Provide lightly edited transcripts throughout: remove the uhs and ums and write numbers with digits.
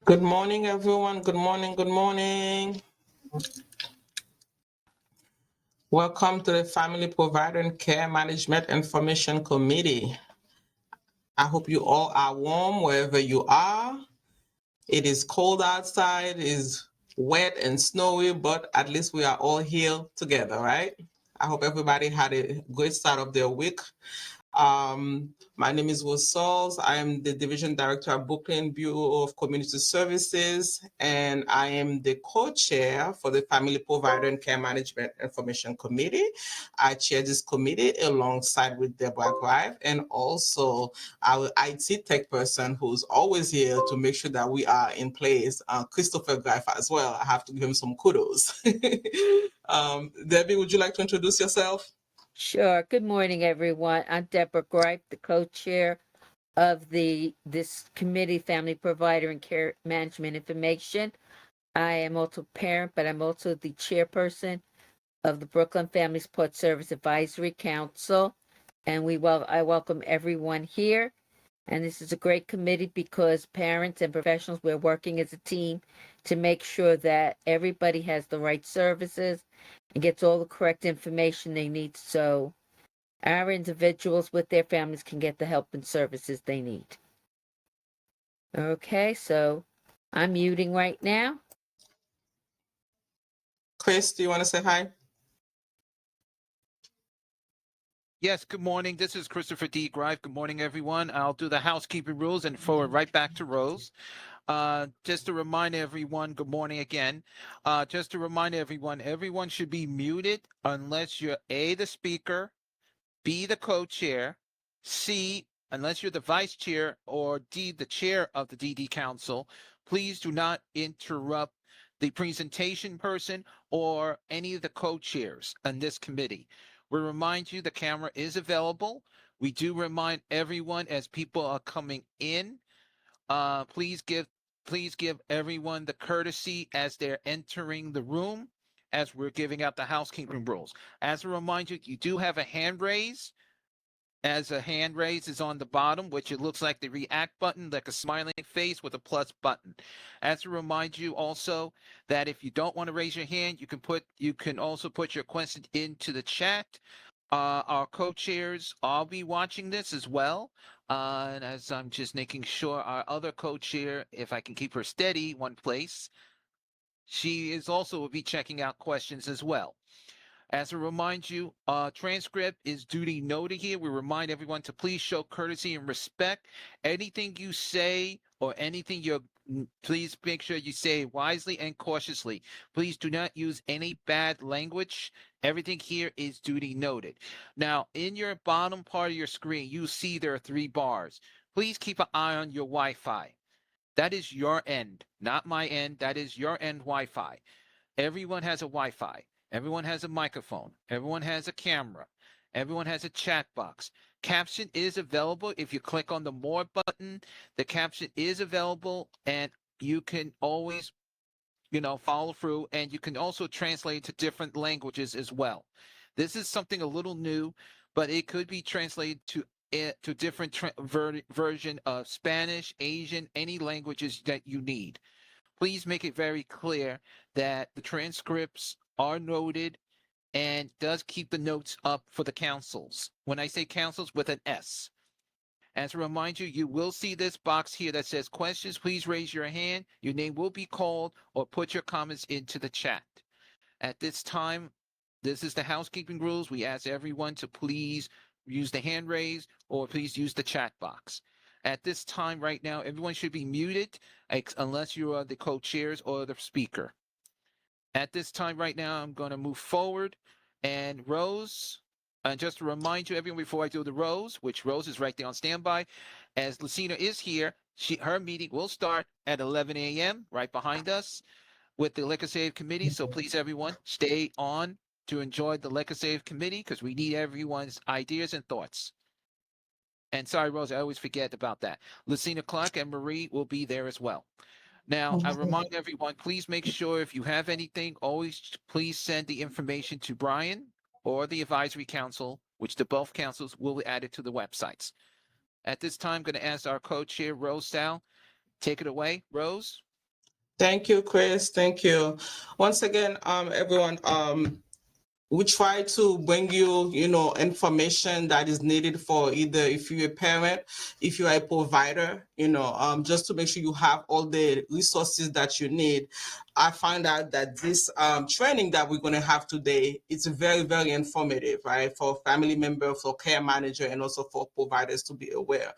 Good morning, everyone. Good morning. Good morning. Welcome to the Family Provider and Care Management Information Committee. I hope you all are warm wherever you are. It is cold outside, it is wet and snowy, but at least we are all here together, right? I hope everybody had a good start of their week. My name is Will Sauls. I am the Division Director at Brooklyn Bureau of Community Services, and I am the co-chair for the Family Provider and Care Management Information Committee. I chair this committee alongside with Deborah Grive and also our IT tech person who's always here to make sure that we are in place, Christopher Grive as well. I have to give him some kudos. Debbie, would you like to introduce yourself? Sure. Good morning, everyone. I'm Deborah Gripe, the co-chair of this committee, Family Provider and Care Management Information. I am also a parent, but I'm also the chairperson of the Brooklyn Family Support Service Advisory Council. And I welcome everyone here. And this is a great committee because parents and professionals, we're working as a team to make sure that everybody has the right services and gets all the correct information they need so our individuals with their families can get the help and services they need. Okay, so I'm muting right now. Chris, do you want to say hi? Yes, good morning. This is Christopher D. Grive. Good morning, everyone. I'll do the housekeeping rules and forward right back to Rose. Just to remind everyone, good morning again. Just to remind everyone should be muted unless you're A, the speaker, B, the co-chair, C, unless you're the vice chair, or D, the chair of the DD Council. Please do not interrupt the presentation person or any of the co-chairs on this committee. We remind you the camera is available. We do remind everyone as people are coming in, please give everyone the courtesy as they're entering the room as we're giving out the housekeeping rules. As a reminder, you do have a hand raise. As a hand raise is on the bottom, which it looks like the react button, like a smiling face with a plus button. As to remind you also that if you don't want to raise your hand, you can also put your question into the chat. Our co-chairs, I'll be watching this as well. And as I'm just making sure our other co-chair, if I can keep her steady one place, she is also will be checking out questions as well. As to remind you, transcript is duty noted here. We remind everyone to please show courtesy and respect. Anything you say or anything please make sure you say wisely and cautiously. Please do not use any bad language. Everything here is duty noted. Now, in your bottom part of your screen, you see there are 3 bars. Please keep an eye on your Wi-Fi. That is your end, not my end. That is your end Wi-Fi. Everyone has a Wi-Fi. Everyone has a microphone. Everyone has a camera. Everyone has a chat box. Caption is available. If you click on the more button, the caption is available and you can always, follow through, and you can also translate to different languages as well. This is something a little new, but it could be translated to different version of Spanish, Asian, any languages that you need. Please make it very clear that the transcripts are noted and does keep the notes up for the councils. When I say councils, with an S. As a reminder, you will see this box here that says questions. Please raise your hand. Your name will be called or put your comments into the chat. At this time, this is the housekeeping rules. We ask everyone to please use the hand raise or please use the chat box. At this time right now, everyone should be muted unless you are the co-chairs or the speaker. At this time right now, I'm going to move forward. And Rose, just to remind you, everyone, before I do the Rose, which Rose is right there on standby, as Lucina is here, her meeting will start at 11 a.m. right behind us with the Legislative Committee. So please, everyone, stay on to enjoy the Legislative Committee because we need everyone's ideas and thoughts. And sorry, Rose, I always forget about that. Lucina Clark and Marie will be there as well. Now, I remind everyone, please make sure if you have anything, always please send the information to Brian or the Advisory Council, which the both councils will be added to the websites. At this time, I'm going to ask our co-chair, Rose Sal, take it away. Rose? Thank you, Chris. Thank you. Once again, everyone, we try to bring you, information that is needed for either if you're a parent, if you are a provider, just to make sure you have all the resources that you need. I find out that this training that we're going to have today, it's very, very informative, right? For family member, for care manager, and also for providers to be aware.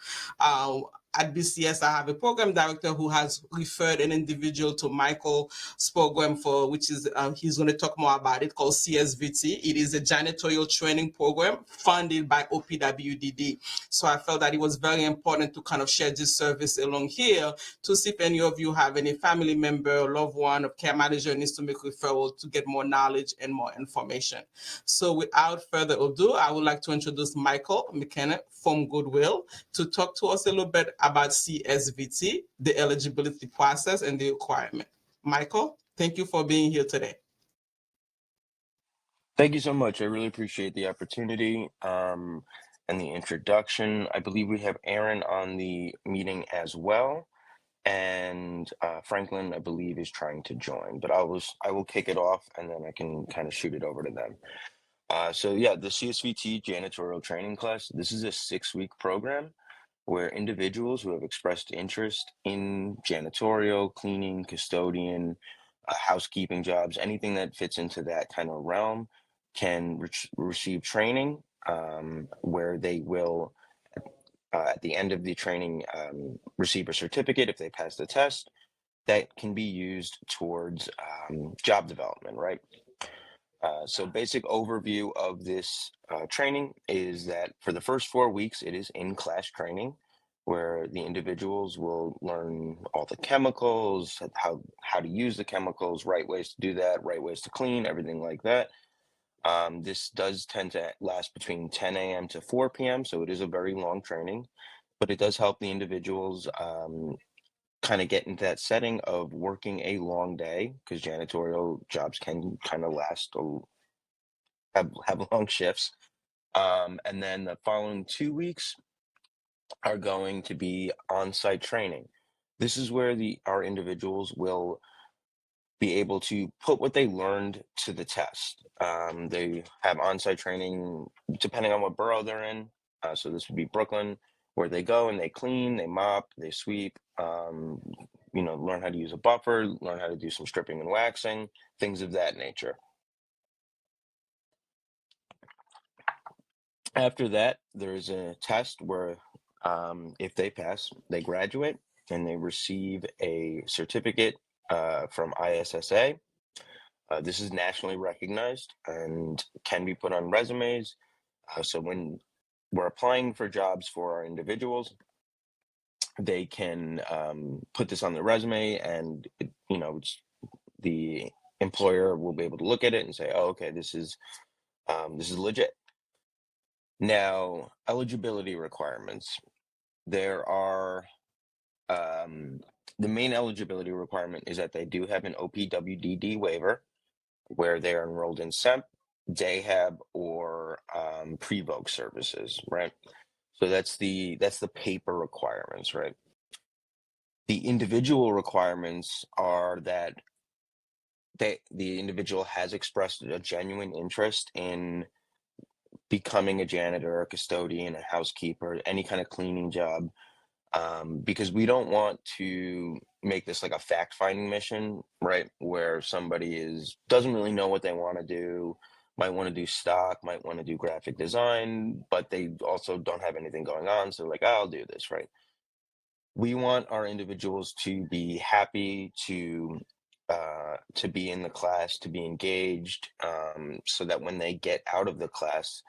At BCS, I have a program director who has referred an individual to Michael's program which is, he's going to talk more about it, called CSVT. It is a janitorial training program funded by OPWDD. So I felt that it was very important to kind of share this service along here to see if any of you have any family member or loved one or care manager needs to make referral to get more knowledge and more information. So without further ado, I would like to introduce Michael McKenna from Goodwill to talk to us a little bit about CSVT, the eligibility process, and the requirement. Michael, thank you for being here today. Thank you so much. I really appreciate the opportunity and the introduction. I believe we have Aaron on the meeting as well. And Franklin, I believe, is trying to join, but I will kick it off and then I can kind of shoot it over to them. So yeah, the CSVT janitorial training class, this is a 6-week program where individuals who have expressed interest in janitorial, cleaning, custodian, housekeeping jobs, anything that fits into that kind of realm can receive training where they will, at the end of the training, receive a certificate if they pass the test that can be used towards job development, right? So basic overview of this training is that for the first 4 weeks, it is in-class training where the individuals will learn all the chemicals, how to use the chemicals, right ways to do that, right ways to clean, everything like that. This does tend to last between 10 a.m. to 4 p.m., so it is a very long training, but it does help the individuals kind of get into that setting of working a long day because janitorial jobs can kind of last have long shifts. And then the following 2 weeks are going to be on-site training. This is where our individuals will be able to put what they learned to the test. They have on-site training depending on what borough they're in. So this would be Brooklyn, where they go and they clean, they mop, they sweep, learn how to use a buffer, learn how to do some stripping and waxing, things of that nature. After that, there's a test where if they pass, they graduate and they receive a certificate from ISSA. This is nationally recognized and can be put on resumes. So when we're applying for jobs for our individuals, they can put this on their resume and, the employer will be able to look at it and say, oh, okay, this is legit. Now, eligibility requirements. There are the main eligibility requirement is that they do have an OPWDD waiver where they're enrolled in SEMP, DAHAB, or pre-voc services, right? So that's the paper requirements, right? The individual requirements are that the individual has expressed a genuine interest in becoming a janitor, a custodian, a housekeeper, any kind of cleaning job, because we don't want to make this like a fact-finding mission, right? Where somebody doesn't really know what they want to do, might want to do stock, might want to do graphic design, but they also don't have anything going on. So like, I'll do this, right? We want our individuals to be happy, to be in the class, to be engaged, so that when they get out of the class,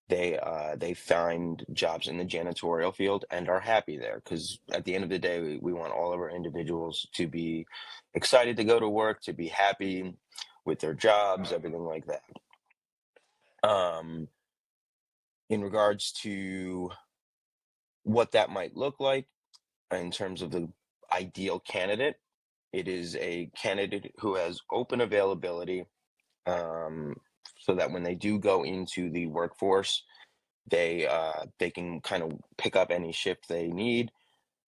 they find jobs in the janitorial field and are happy there. Because at the end of the day, we want all of our individuals to be excited to go to work, to be happy with their jobs, everything like that. In regards to what that might look like in terms of the ideal candidate, it is a candidate who has open availability, so that when they do go into the workforce, they can kind of pick up any shift they need.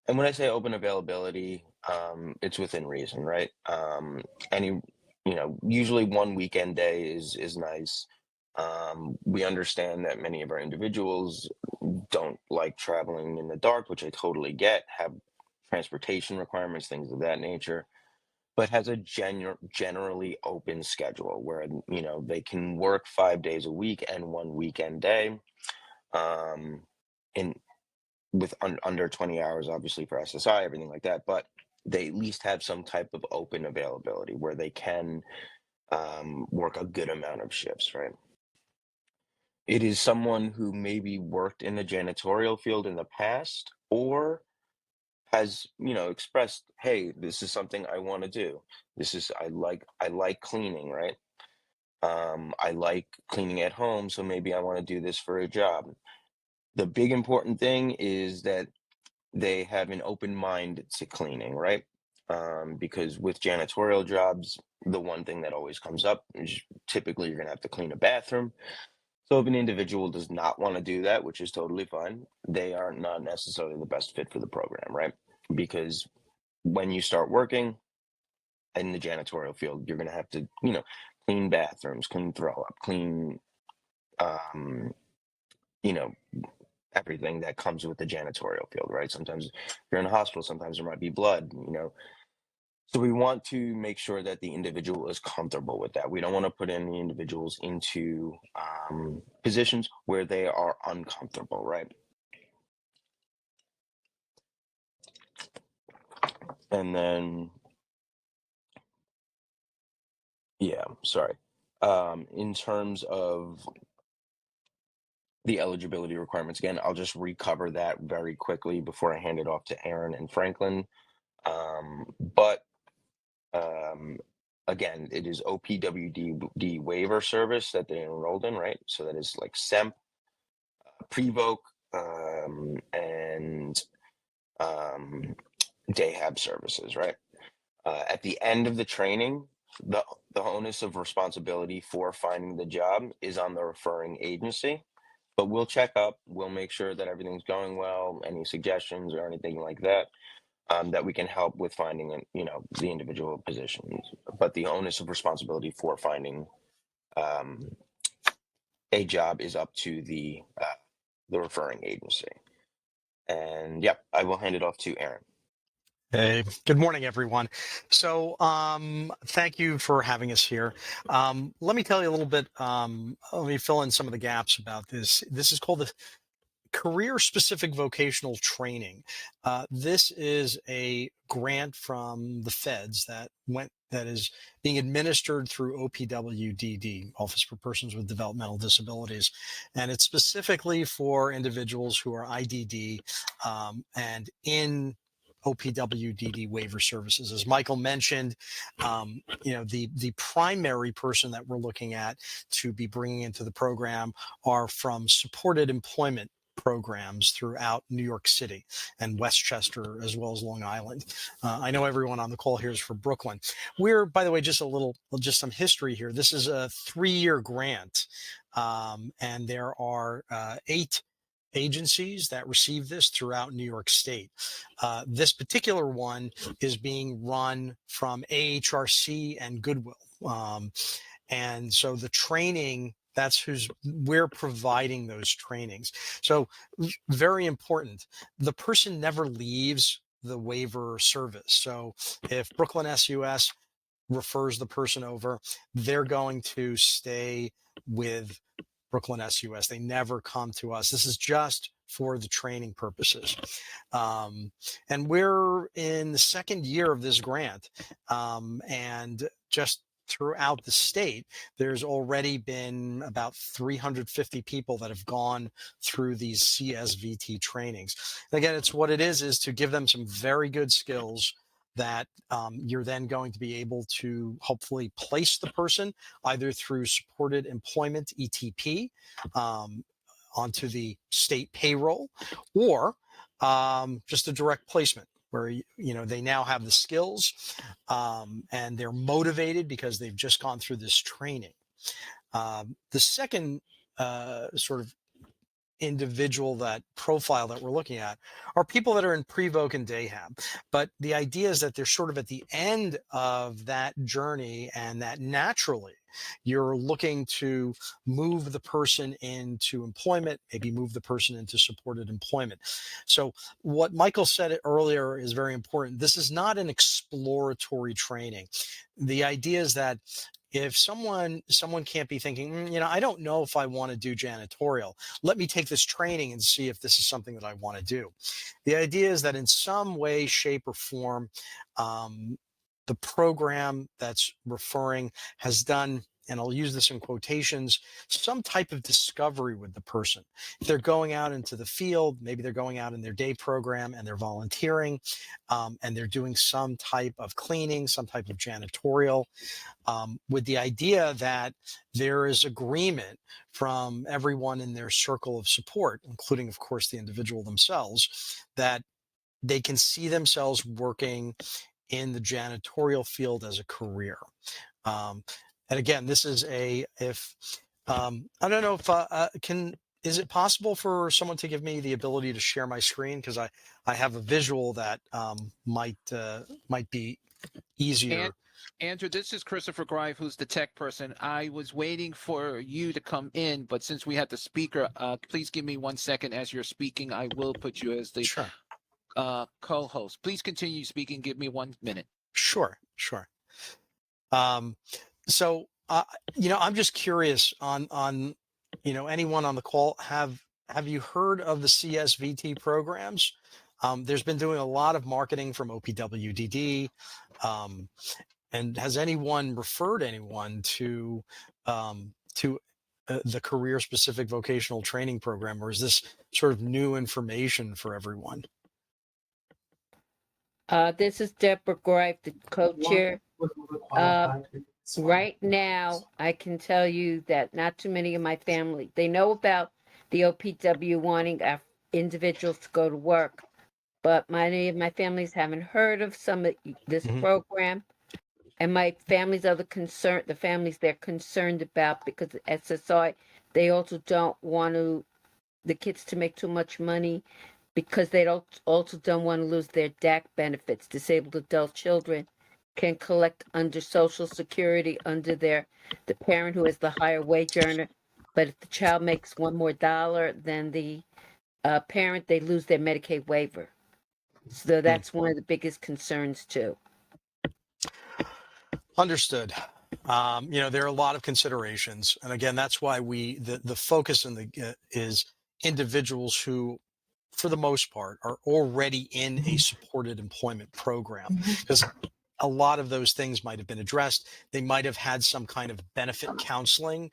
And when I say open availability, it's within reason, right? Any, usually one weekend day is nice. We understand that many of our individuals don't like traveling in the dark, which I totally get, have transportation requirements, things of that nature, but has a generally open schedule where, they can work 5 days a week and one weekend day. Um, in with under 20 hours, obviously for SSI, everything like that, but they at least have some type of open availability where they can work a good amount of shifts, right? It is someone who maybe worked in the janitorial field in the past or has, expressed, hey, this is something I want to do. I like cleaning, right? I like cleaning at home, so maybe I want to do this for a job. The big important thing is that they have an open mind to cleaning, right? Because with janitorial jobs, the one thing that always comes up is typically you're going to have to clean a bathroom. So if an individual does not want to do that, which is totally fine, they are not necessarily the best fit for the program, right? Because when you start working in the janitorial field, you're going to have to, clean bathrooms, clean throw up, clean, um, you know, everything that comes with the janitorial field, right? Sometimes you're in a hospital, sometimes there might be blood. So we want to make sure that the individual is comfortable with that. We don't want to put any individuals into positions where they are uncomfortable, right? And then, yeah, sorry. In terms of the eligibility requirements, again, I'll just recover that very quickly before I hand it off to Aaron and Franklin. But um, again, it is OPWD waiver service that they enrolled in, right? So that is like SEMP, Prevoke, and DayHab services, right? At the end of the training, the onus of responsibility for finding the job is on the referring agency. But we'll check up, we'll make sure that everything's going well, any suggestions or anything like that, that we can help with finding, the individual positions. But the onus of responsibility for finding a job is up to the referring agency. And yeah, I will hand it off to Aaron. Hey, good morning, everyone. So, thank you for having us here. Let me tell you a little bit, let me fill in some of the gaps about this. This is called the Career Specific Vocational Training. This is a grant from the feds that is being administered through OPWDD, Office for Persons with Developmental Disabilities. And it's specifically for individuals who are IDD and in OPWDD waiver services. As Michael mentioned, the primary person that we're looking at to be bringing into the program are from supported employment programs throughout New York City and Westchester, as well as Long Island. I know everyone on the call here is for Brooklyn. We're, by the way, just some history here. This is a 3-year grant, and there are 8 agencies that receive this throughout New York State. This particular one is being run from AHRC and Goodwill. And so the training, we're providing those trainings. So very important. The person never leaves the waiver service. So if Brooklyn SUS refers the person over, they're going to stay with Brooklyn SUS. They never come to us. This is just for the training purposes. And we're in the 2nd year of this grant. And just throughout the state, there's already been about 350 people that have gone through these CSVT trainings. And again, it's what it is to give them some very good skills that you're then going to be able to hopefully place the person either through supported employment, ETP, onto the state payroll, or just a direct placement where they now have the skills and they're motivated because they've just gone through this training. The second sort of individual, that profile that we're looking at, are people that are in pre-voc and day-hab. But the idea is that they're sort of at the end of that journey, and that naturally you're looking to move the person into employment, maybe move the person into supported employment. So what Michael said earlier is very important. This is not an exploratory training. The idea is that if someone can't be thinking, I don't know if I want to do janitorial. Let me take this training and see if this is something that I want to do. The idea is that in some way, shape, or form, the program that's referring has done, and I'll use this in quotations, some type of discovery with the person. If they're going out into the field, maybe they're going out in their day program and they're volunteering, and they're doing some type of cleaning, some type of janitorial, with the idea that there is agreement from everyone in their circle of support, including, of course, the individual themselves, that they can see themselves working in the janitorial field as a career. And again, this is I don't know if is it possible for someone to give me the ability to share my screen? Because I have a visual that might be easier. Andrew, this is Christopher Grive, who's the tech person. I was waiting for you to come in, but since we had the speaker, please give me 1 second as you're speaking. I will put you as the Sure. Co-host. Please continue speaking. Give me 1 minute. Sure. So, I'm just curious on anyone on the call, have you heard of the CSVT programs? There's been doing a lot of marketing from OPWDD. And has anyone referred anyone to the career specific vocational training program, or is this sort of new information for everyone? This is Deborah Greif, the co-chair. Right now, I can tell you that not too many of my family, they know about the OPW wanting our individuals to go to work, but many of my families haven't heard of some of this program. And my families are the families they're concerned about, because SSI, they also don't want the kids to make too much money, because they also don't want to lose their DAC benefits. Disabled adult children can collect under Social Security under the parent who is the higher wage earner. But if the child makes $1 more than the parent, they lose their Medicaid waiver. So that's one of the biggest concerns too. Understood. There are a lot of considerations, and again, that's why the focus is individuals who, for the most part, are already in a supported employment program, because a lot of those things might have been addressed. They might have had some kind of benefit counseling,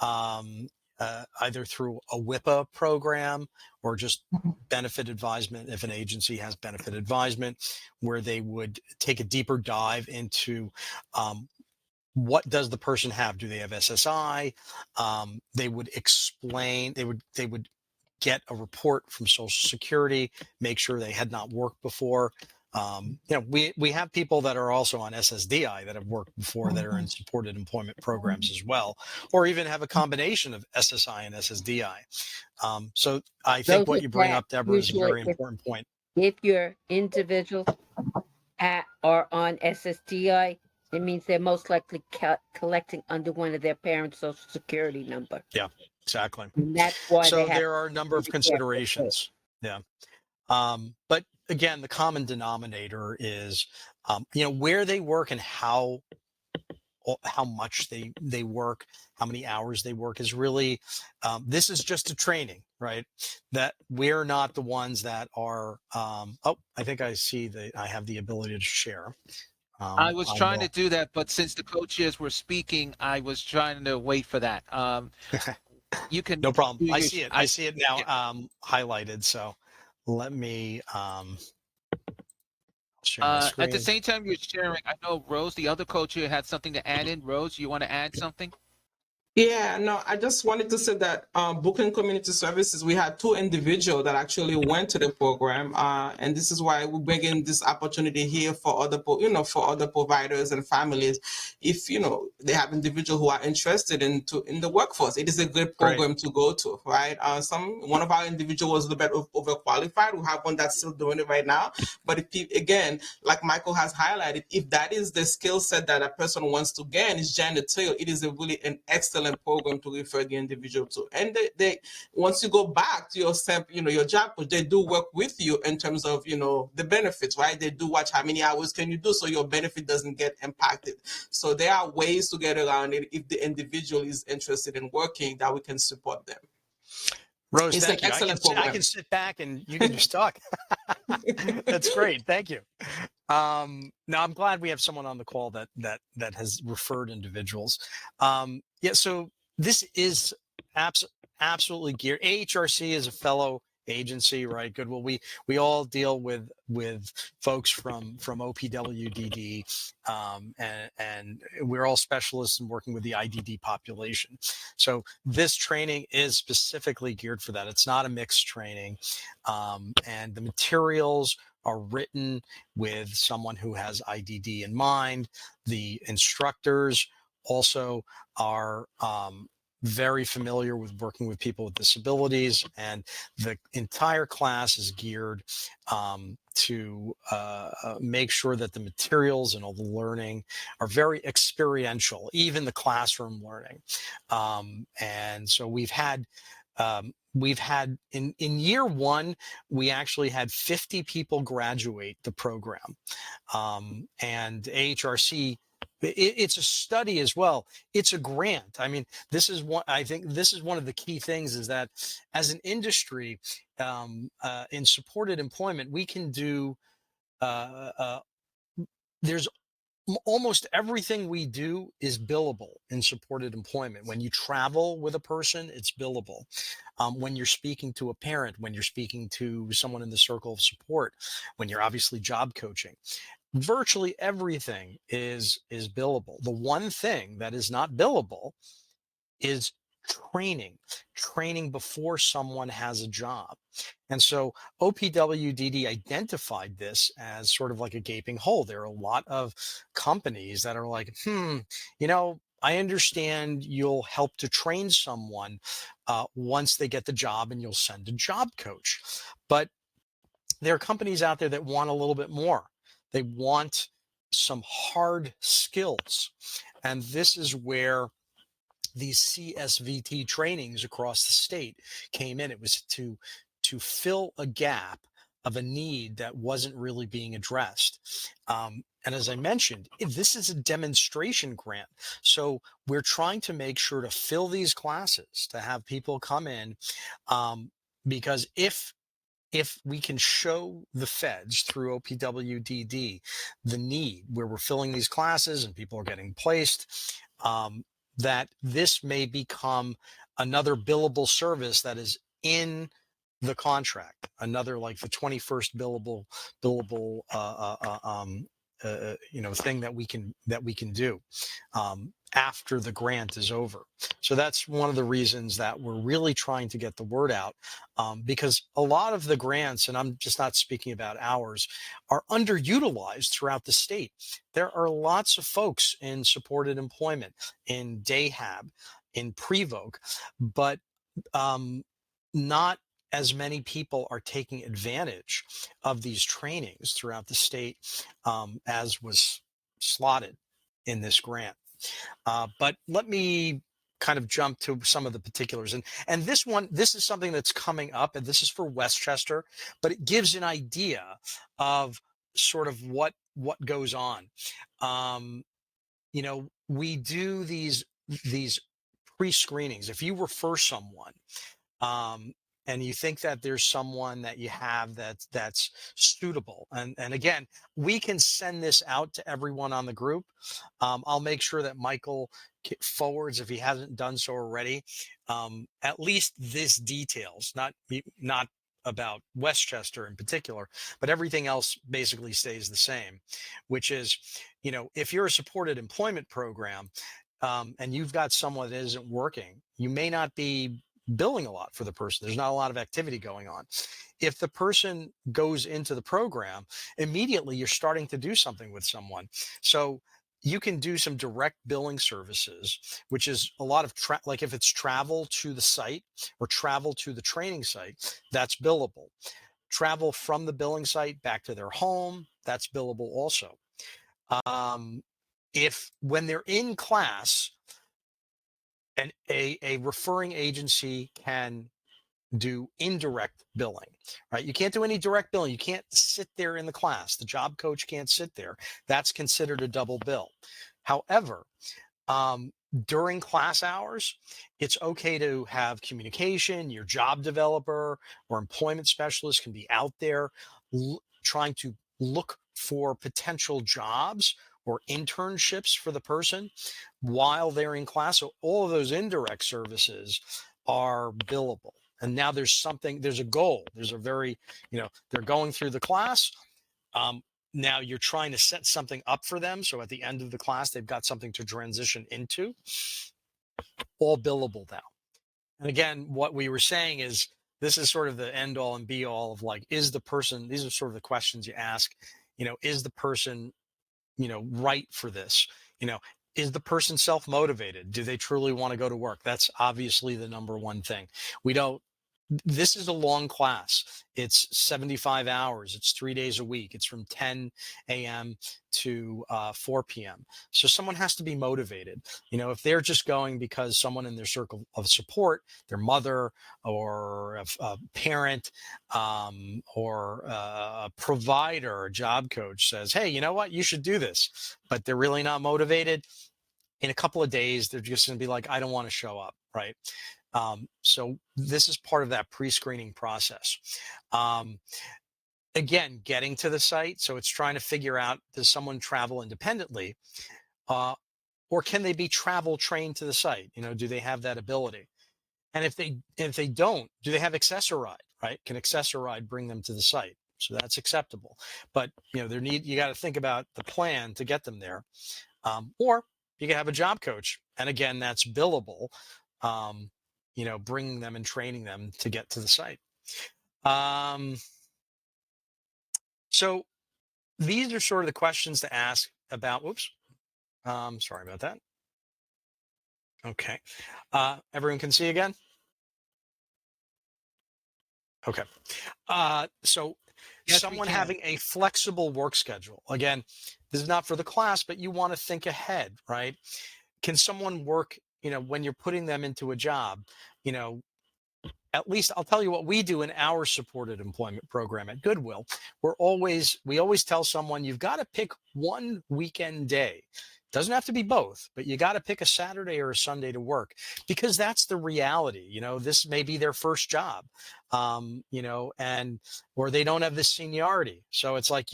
either through a WIPA program or just benefit advisement, if an agency has benefit advisement, where they would take a deeper dive into what does the person have? Do they have SSI? They would explain, they would get a report from Social Security, make sure they had not worked before. We have people that are also on SSDI that have worked before, that are in supported employment programs as well, or even have a combination of SSI and SSDI. So I think what you bring up, Deborah, is a very important point. If your individuals are on SSDI, it means they're most likely collecting under one of their parents' Social Security number. Yeah, exactly. And that's why there are a number of considerations. Yeah. But again, the common denominator is, where they work and how much they work, how many hours they work is really, this is just a training, right? That we're not the ones that are, I think I see I have the ability to share. I was trying to do that, but since the co-chairs were speaking, I was trying to wait for that. You can. No problem. I see it. I see it now, highlighted. So let me share my screen. At the same time you're sharing, I know Rose, the other co-chair, had something to add in. Rose, you want to add something? Yeah, no, I just wanted to say that Brooklyn Community Services, we had two individuals that actually went to the program, and this is why we bring in this opportunity here for other, for other providers and families. If they have individuals who are interested in the workforce, it is a great Great. program to go to, right? One of our individuals was a little bit overqualified. We have one that's still doing it right now, but again, like Michael has highlighted, if that is the skill set that a person wants to gain, is janitorial, it is a really an excellent program to refer the individual to. And they once you go back to your your job coach, they do work with you in terms of the benefits, right? They do watch how many hours can you do so your benefit doesn't get impacted. So there are ways to get around it if the individual is interested in working, that we can support them. Rose, It's thank an you. excellent I program. can sit back and you can just talk. That's great. Thank you. Now I'm glad we have someone on the call that has referred individuals. Yeah, so this is absolutely geared. AHRC is a fellow agency, right? Goodwill. We all deal with folks from OPWDD, and we're all specialists in working with the IDD population. So this training is specifically geared for that. It's not a mixed training, and the materials are written with someone who has IDD in mind. The instructors also are very familiar with working with people with disabilities, and the entire class is geared to make sure that the materials and all the learning are very experiential, even the classroom learning. And so we've had in year one, we actually had 50 people graduate the program. And AHRC, it's a study as well. It's a grant. I mean, I think this is one of the key things, is that as an industry, in supported employment, we can do, there's almost everything we do is billable in supported employment. When you travel with a person, it's billable. When you're speaking to a parent, when you're speaking to someone in the circle of support, when you're obviously job coaching, virtually everything is billable. The one thing that is not billable is training before someone has a job. And so OPWDD identified this as sort of like a gaping hole. There are a lot of companies that are like, I understand you'll help to train someone once they get the job, and you'll send a job coach. But there are companies out there that want a little bit more. They want some hard skills. And this is where these CSVT trainings across the state came in. It was to fill a gap of a need that wasn't really being addressed. And as I mentioned, this is a demonstration grant. So we're trying to make sure to fill these classes, to have people come in, because if we can show the feds through OPWDD the need, where we're filling these classes and people are getting placed, that this may become another billable service that is in the contract, another like the 21st billable thing that we can do after the grant is over. So that's one of the reasons that we're really trying to get the word out, because a lot of the grants, and I'm just not speaking about ours, are underutilized throughout the state. There are lots of folks in supported employment, in DAHAB, in Prevoke, but not as many people are taking advantage of these trainings throughout the state as was slotted in this grant. But let me kind of jump to some of the particulars. And this is something that's coming up, and this is for Westchester, but it gives an idea of sort of what goes on. We do these pre-screenings. If you refer someone, and you think that there's someone that you have that's suitable, and again, we can send this out to everyone on the group. I'll make sure that Michael forwards, if he hasn't done so already, at least this details, not about Westchester in particular, but everything else basically stays the same, which is, if you're a supported employment program, and you've got someone that isn't working, you may not be billing a lot for the person. There's not a lot of activity going on. If the person goes into the program, immediately you're starting to do something with someone. So you can do some direct billing services, which is a lot of like if it's travel to the site or travel to the training site, that's billable. Travel from the billing site back to their home, that's billable also. If when they're in class, and a referring agency can do indirect billing, right? You can't do any direct billing. You can't sit there in the class. The job coach can't sit there. That's considered a double bill. However, during class hours, it's okay to have communication. Your job developer or employment specialist can be out there trying to look for potential jobs or internships for the person while they're in class. So all of those indirect services are billable. And now there's a goal. There's a very, they're going through the class. Now you're trying to set something up for them. So at the end of the class, they've got something to transition into, all billable now. And again, what we were saying is this is sort of the end all and be all of like, is the person, these are sort of the questions you ask, is the person, right for this? Is the person self-motivated? Do they truly want to go to work? That's obviously the number one thing. This is a long class. It's 75 hours. It's 3 days a week. It's from 10 a.m. to 4 p.m. So someone has to be motivated. If they're just going because someone in their circle of support, their mother or a parent or a provider, a job coach says, hey, you know what? You should do this. But they're really not motivated. In a couple of days, they're just going to be like, I don't want to show up, right? So this is part of that pre-screening process. Again, getting to the site. So it's trying to figure out, does someone travel independently? Or can they be travel trained to the site? Do they have that ability? And if they don't, do they have Access-a-Ride, right? Can Access-a-Ride bring them to the site? So that's acceptable. But, you got to think about the plan to get them there. Or you can have a job coach. And again, that's billable. Bringing them and training them to get to the site. So these are sort of the questions to ask about, sorry about that. Okay. Everyone can see again? Okay. So Yes, we someone can. having a flexible work schedule. Again, this is not for the class, but you want to think ahead, right? Can someone work, when you're putting them into a job, at least I'll tell you what we do in our supported employment program at Goodwill. We always tell someone you've got to pick one weekend day. Doesn't have to be both, but you got to pick a Saturday or a Sunday to work because that's the reality. This may be their first job, or they don't have the seniority. So it's like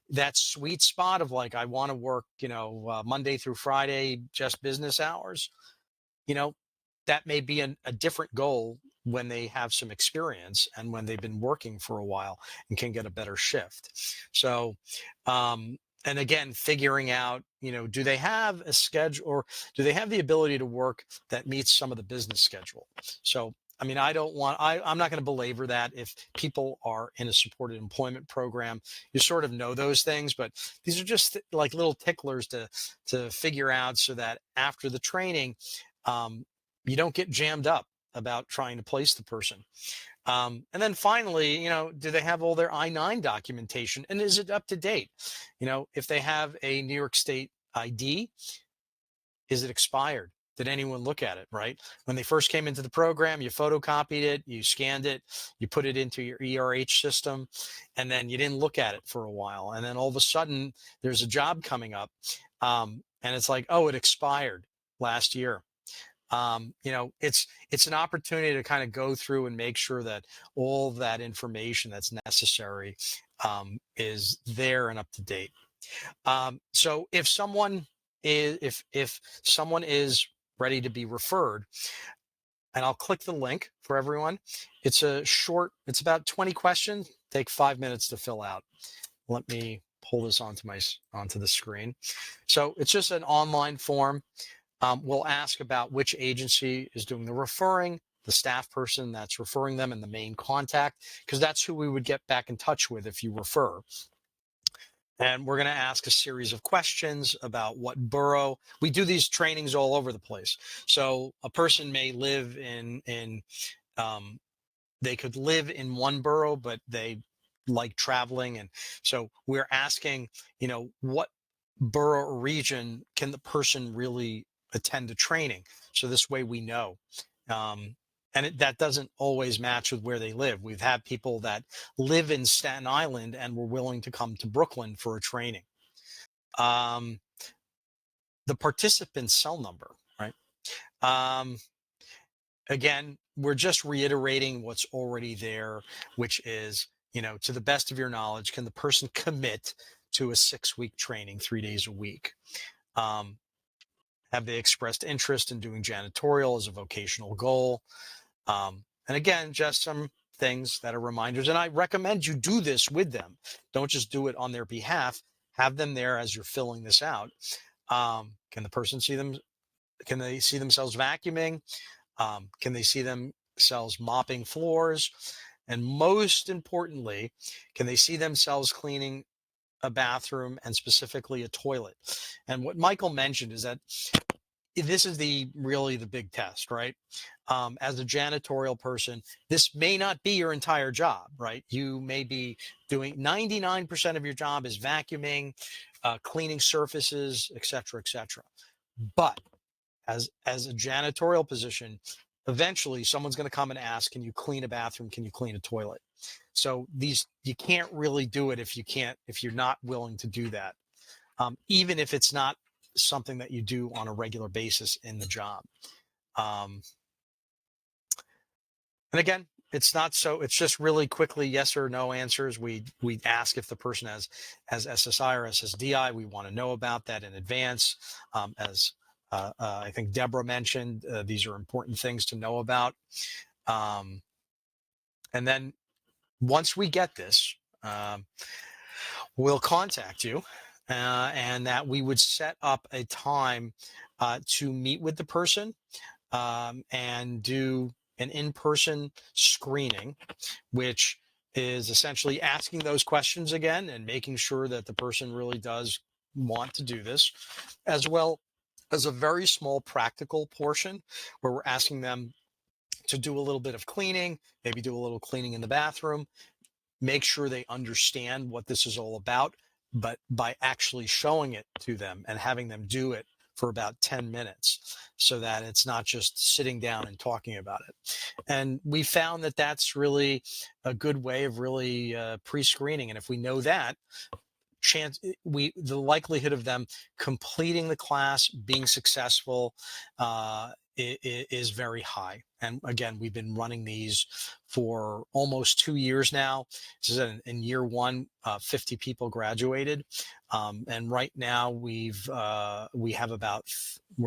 that sweet spot of like, I want to work, Monday through Friday, just business hours, that may be a different goal when they have some experience and when they've been working for a while and can get a better shift. So, and again, figuring out, do they have a schedule or do they have the ability to work that meets some of the business schedule? So, I'm not going to belabor that. If people are in a supported employment program, you sort of know those things, but these are just like little ticklers to figure out so that after the training, you don't get jammed up about trying to place the person. And then finally, do they have all their I-9 documentation and is it up to date? If they have a New York State ID, is it expired? Did anyone look at it, right? When they first came into the program, you photocopied it, you scanned it, you put it into your ERH system, and then you didn't look at it for a while. And then all of a sudden there's a job coming up. And it's like, oh, it expired last year. It's an opportunity to kind of go through and make sure that all that information that's necessary is there and up to date. So if someone is ready to be referred, and I'll click the link for everyone. It's about 20 questions, take 5 minutes to fill out. Let me pull this onto the screen. So it's just an online form. we'll ask about which agency is doing the referring, the staff person that's referring them, and the main contact, because that's who we would get back in touch with if you refer. And we're going to ask a series of questions about what borough. We do these trainings all over the place. So a person may live they could live in one borough, but they like traveling. And so we're asking, what borough or region can the person really attend a training? So this way we know. And that doesn't always match with where they live. We've had people that live in Staten Island and were willing to come to Brooklyn for a training. The participant cell number, right? Again, we're just reiterating what's already there, which is, to the best of your knowledge, can the person commit to a 6-week training, 3 days a week? Have they expressed interest in doing janitorial as a vocational goal? And again, just some things that are reminders. And I recommend you do this with them. Don't just do it on their behalf. Have them there as you're filling this out. Can the person see them? Can they see themselves vacuuming? Can they see themselves mopping floors? And most importantly, can they see themselves cleaning a bathroom and specifically a toilet? And what Michael mentioned is that this is really the big test, right? As a janitorial person, this may not be your entire job, right? You may be doing 99% of your job is vacuuming, cleaning surfaces, et cetera, et cetera. But as a janitorial position, eventually someone's going to come and ask, can you clean a bathroom? Can you clean a toilet? So you can't really do it if you're not willing to do that. Even if it's not something that you do on a regular basis in the job. And again, it's just really quickly yes or no answers. We ask if the person has SSI or SSDI. We want to know about that in advance. As I think Deborah mentioned, these are important things to know about. And then once we get this, we'll contact you. And that we would set up a time to meet with the person and do an in-person screening, which is essentially asking those questions again and making sure that the person really does want to do this, as well as a very small practical portion where we're asking them to do a little bit of cleaning, maybe do a little cleaning in the bathroom, make sure they understand what this is all about, but by actually showing it to them and having them do it for about 10 minutes so that it's not just sitting down and talking about it. And we found that that's really a good way of really pre-screening. And if we know that, the likelihood of them completing the class, being successful, is very high. And again, we've been running these for almost 2 years now. This is in year one, 50 people graduated. And right now we're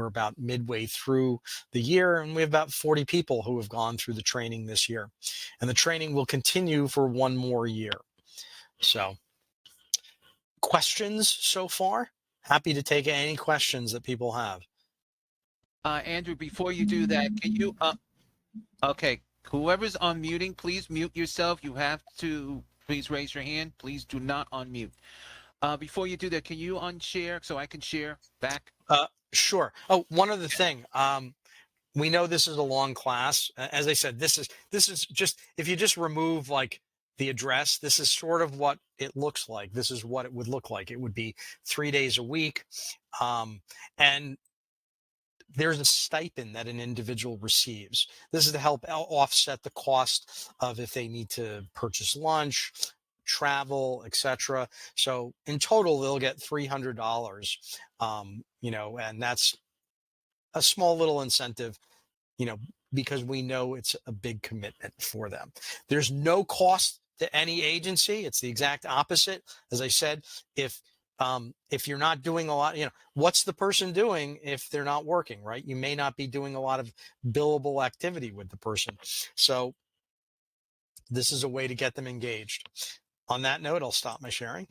about midway through the year, and we have about 40 people who have gone through the training this year. And the training will continue for 1 more year. So, questions so far? Happy to take any questions that people have. Andrew, before you do that, can you, okay, whoever's unmuting, please mute yourself. You have to, please raise your hand. Please do not unmute. Before you do that, can you unshare so I can share back? Sure. Oh, one other thing. We know this is a long class. As I said, this is just, if you just remove like the address, this is sort of what it looks like. This is what it would look like. It would be 3 days a week. And there's a stipend that an individual receives. This is to help offset the cost of if they need to purchase lunch, travel, etc. So in total, they'll get $300, and that's a small little incentive, because we know it's a big commitment for them. There's no cost to any agency. It's the exact opposite. As I said, if you're not doing a lot, what's the person doing if they're not working, right? You may not be doing a lot of billable activity with the person. So this is a way to get them engaged. On that note, I'll stop my sharing.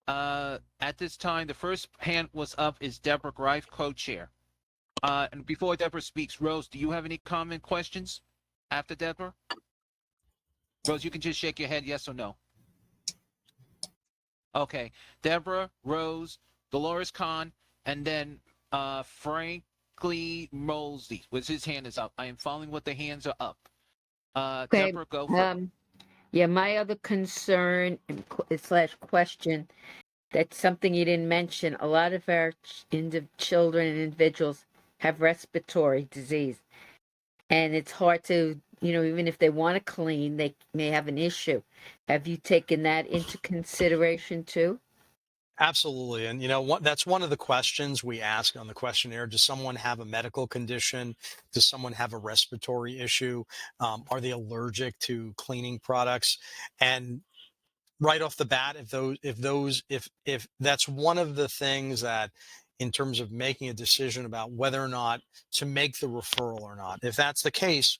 At this time, the first hand was up is Deborah Greif, co-chair. And before Deborah speaks, Rose, do you have any comment questions after Deborah? Rose, you can just shake your head yes or no. Okay. Deborah, Rose, Dolores Kahn, and then Frankly Mosley, with his hand is up. I am following what the hands are up. Okay, Deborah, go for Yeah, my other concern and slash question, that's something you didn't mention. A lot of our children and individuals have respiratory disease, and it's hard to, even if they want to clean, they may have an issue. Have you taken that into consideration too? Absolutely. And that's one of the questions we ask on the questionnaire. Does someone have a medical condition? Does someone have a respiratory issue? Are they allergic to cleaning products? And right off the bat, if that's one of the things that, in terms of making a decision about whether or not to make the referral or not, if that's the case,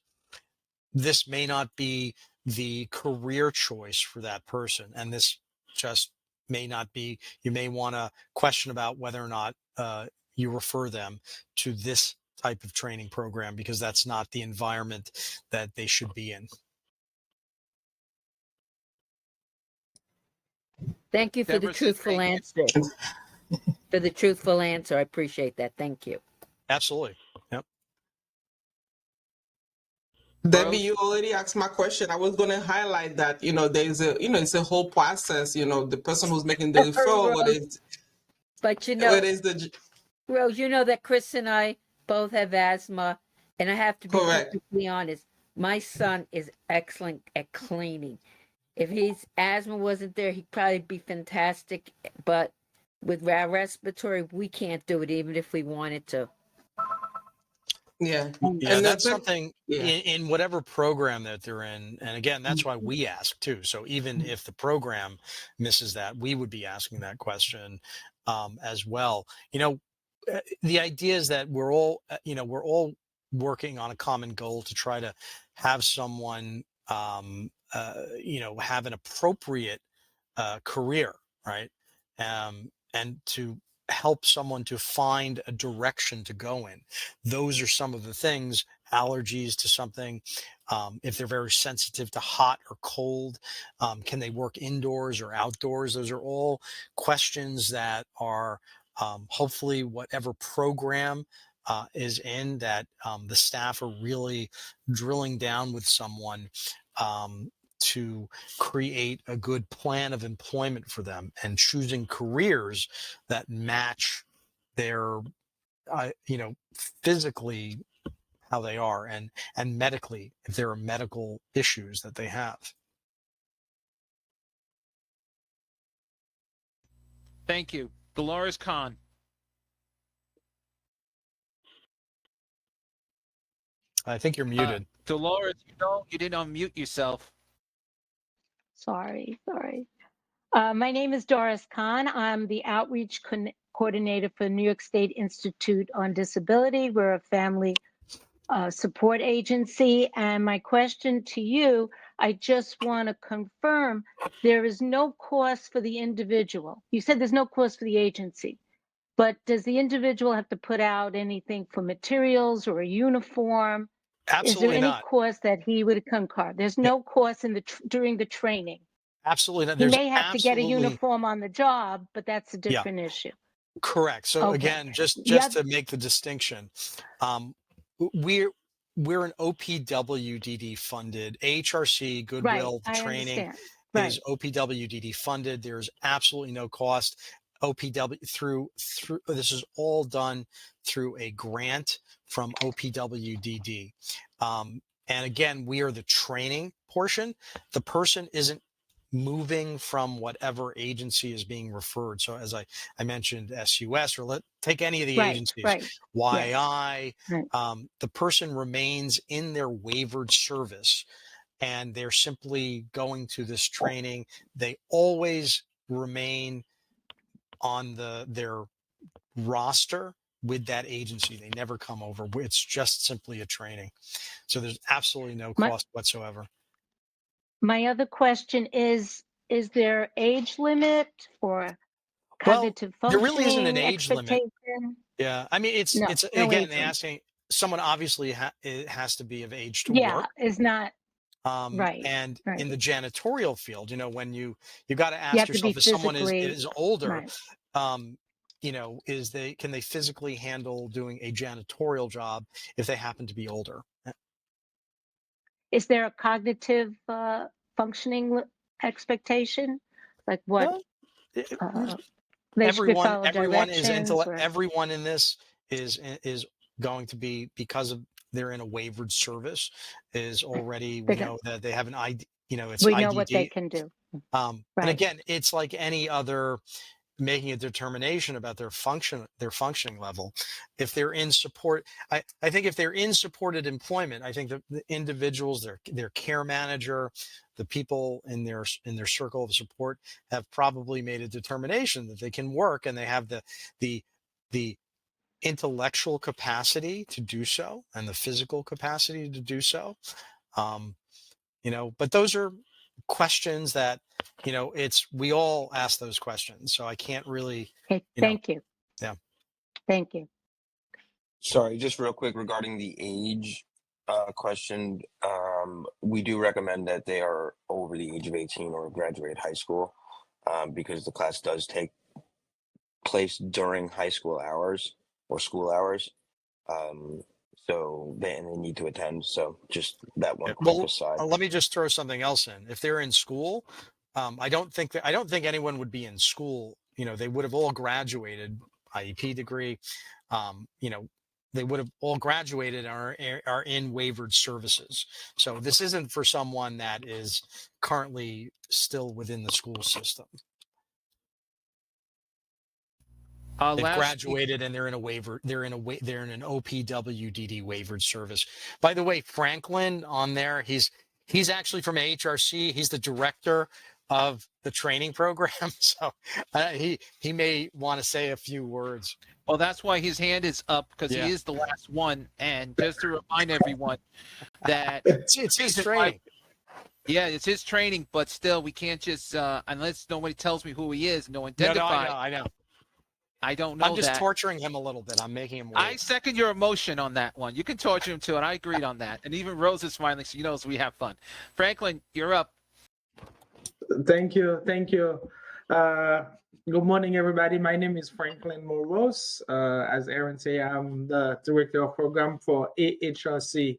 this may not be the career choice for that person. And this just may not be, you may want to question about whether or not you refer them to this type of training program, because that's not the environment that they should be in. Thank you for the Deborah says truthful thank you. answer. For the truthful answer. I appreciate that. Thank you. Absolutely. Yep. Debbie, Rose? you already asked my question. I was going to highlight that, there's it's a whole process, the person who's making the referral, Rose, but whether it's the, Rose, you know that Chris and I both have asthma, and I have to be correct. perfectly honest. My son is excellent at cleaning. If his asthma wasn't there, he'd probably be fantastic. But with our respiratory, we can't do it, even if we wanted to. Yeah. Yeah, And that's something yeah. in whatever program that they're in. And again, that's why Mm-hmm. we ask too. So even if the program misses that, we would be asking that question as well. The idea is that we're all working on a common goal to try to have someone, have an appropriate career, right? And to help someone to find a direction to go in. Those are some of the things, allergies to something, if they're very sensitive to hot or cold, can they work indoors or outdoors? Those are all questions that are hopefully whatever program is in that the staff are really drilling down with someone to create a good plan of employment for them and choosing careers that match their physically how they are, and medically if there are medical issues that they have. Thank you. Dolores Kahn. I think you're muted. Dolores, you didn't unmute yourself. Sorry. My name is Doris Kahn. I'm the outreach coordinator for New York State Institute on Disability. We're a family support agency. And my question to you, I just want to confirm there is no cost for the individual. You said there's no cost for the agency, but does the individual have to put out anything for materials or a uniform? Absolutely is there any not. cost that he would incur? There's no cost in during the training. Absolutely not. He There's may have to get a uniform on the job, but that's a different issue. Correct. So Okay. again, just Yep. to make the distinction, we're an OPWDD funded AHRC Goodwill. Right. The training understand. Right. is OPWDD funded. There's absolutely no cost. OPW through this is all done through a grant from OPWDD. And again, we are the training portion. The person isn't moving from whatever agency is being referred. So as I mentioned, SUS, or take any of the agencies, Right. YI, Right. the person remains in their waivered service and they're simply going to this training. They always remain on their roster with that agency. They never come over. It's just simply a training. So there's absolutely no cost whatsoever. My other question is there age limit or Well, cognitive there really isn't an functioning age limit. expectation? Yeah, I mean, it's No, it's no again, age they limit. asking someone obviously it has to be of age to Yeah, work. is not right. And in Right. the janitorial field, when you got to You ask have to be yourself, if someone physically is older, right. can they physically handle doing a janitorial job if they happen to be older? Is there a cognitive functioning expectation? Like what? Well, it- Uh, they should follow everyone is directions or everyone in this is going to be, because of they're in a waivered service, is already, they we got, know that they have an ID, it's we know what they IDD. can do. And Right. again, it's like any other making a determination about their functioning level. If they're in support, I think if they're in supported employment, I think the individuals, their care manager, the people in their circle of support have probably made a determination that they can work, and they have the intellectual capacity to do so and the physical capacity to do so. But those are questions that, we all ask those questions. So I can't really, Okay. Thank you. Yeah. Thank you. Sorry, just real quick regarding the age question. We do recommend that they are over the age of 18 or graduate high school, because the class does take place during high school hours or school hours. So they need to attend. So just that one quick Well, aside. let me just throw something else in. If they're in school, I don't think anyone would be in school. They would have all graduated, IEP degree. They would have all graduated and are in waivered services. So this isn't for someone that is currently still within the school system. They've graduated and they're in a waiver. They're in an OPWDD waivered service. By the way, Franklin on there, he's actually from AHRC. He's the director of the training program. So he may want to say a few words. Well, that's why his hand is up, because Yeah. he is the last one. And just to remind everyone that It's his training. Yeah, it's his training, but still, we can't just unless nobody tells me who he is, no identify. I know. I don't know. I'm just that. torturing him a little bit. I'm making him wait. I second your emotion on that one. You can torture him too, and I agreed on that. And even Rose is smiling, so knows we have fun. Franklin, you're up. Thank you. Good morning, everybody. My name is Franklin Moros. As Aaron said, I'm the director of program for AHRC.